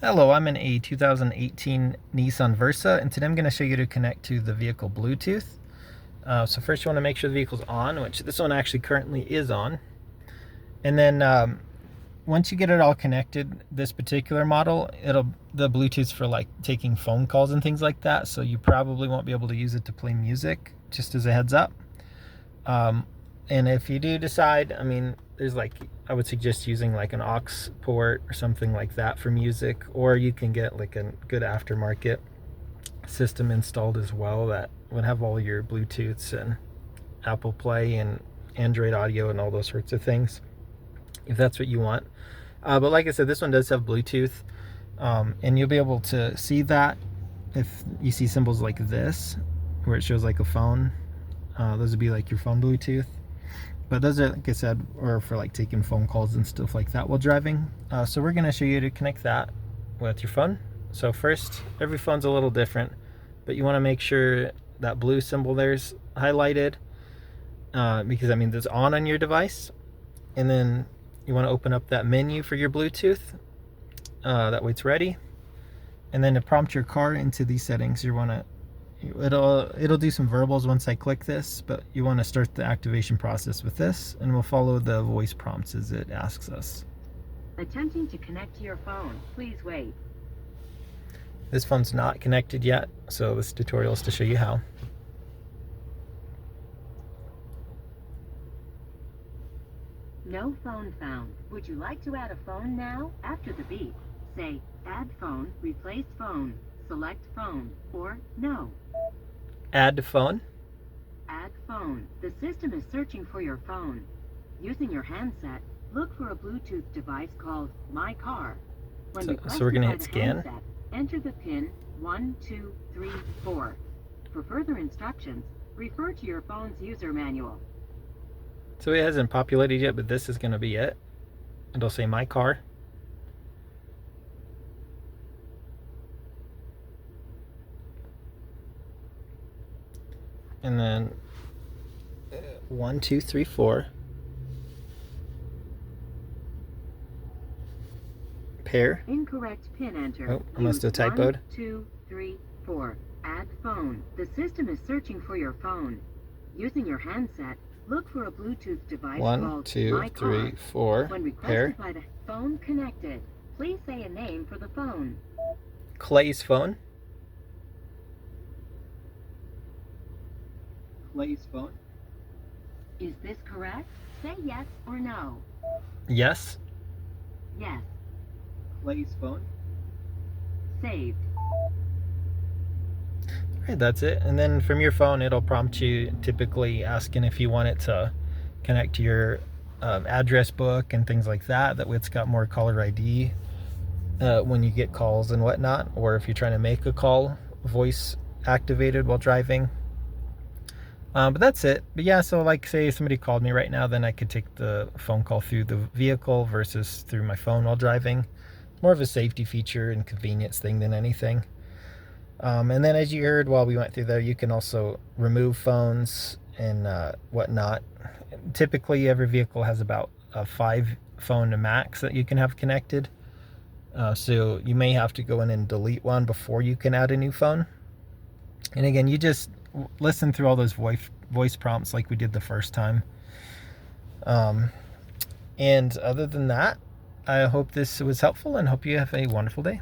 Hello, I'm in a 2018 Nissan Versa, and today I'm going to show you to connect to the vehicle Bluetooth. So first you want to make sure the vehicle's on, which this one actually currently is on. And then once you get it all connected, this particular model, the Bluetooth's for like taking phone calls and things like that, so you probably won't be able to use it to play music, just as a heads up. And if you do decide, I mean, I would suggest using like an aux port or something like that for music, or you can get like a good aftermarket system installed as well that would have all your Bluetooths and Apple Play and Android Audio and all those sorts of things, if that's what you want. But like I said, this one does have Bluetooth, and you'll be able to see that if you see symbols like this, where it shows like a phone. Those would be like your phone Bluetooth. But those are, like I said, or for like taking phone calls and stuff like that while driving. So we're going to show you to connect that with your phone. So first, every phone's a little different, but you want to make sure that blue symbol there's highlighted, because that means it's on your device. And then you want to open up that menu for your Bluetooth. That way it's ready. And then to prompt your car into these settings, you want to it'll do some verbals once I click this, but you want to start the activation process with this, and we'll follow the voice prompts as it asks us. Attempting to connect to your phone. Please wait. This phone's not connected yet, so this tutorial is to show you how. No phone found. Would you like to add a phone now? After the beep, say add phone, replace phone, select phone, or no. Add phone. Add phone. The system is searching for your phone. Using your handset, look for a Bluetooth device called My Car. When So we're going to hit scan. Handset, enter the pin 1234. For further instructions, refer to your phone's user manual. So it hasn't populated yet, but this is going to be it. It'll say My Car. And then 1, 2, 3, 4. Pair. Incorrect pin enter. Oh, I must have typoed. 1, 2, 3, 4. Add phone. The system is searching for your phone. Using your handset, look for a Bluetooth device 1, called 2, My 3, Car. 4. When requested Pair. by the phone connected, please say a name for the phone. Clay's phone. Clay's phone. Is this correct? Say yes or no. Yes. Yes. Clay's phone. Saved. Alright, that's it. And then from your phone, it'll prompt you, typically asking if you want it to connect to your address book and things like that. That way it's got more caller ID when you get calls and whatnot, or if you're trying to make a call, voice activated while driving. But that's it. But yeah, so like say somebody called me right now, then I could take the phone call through the vehicle versus through my phone while driving. More of a safety feature and convenience thing than anything. And then as you heard while we went through there, you can also remove phones and whatnot. Typically every vehicle has about a 5 phone to max that you can have connected. So you may have to go in and delete one before you can add a new phone. And again, you just listen through all those voice prompts like we did the first time. And other than that, I hope this was helpful and hope you have a wonderful day.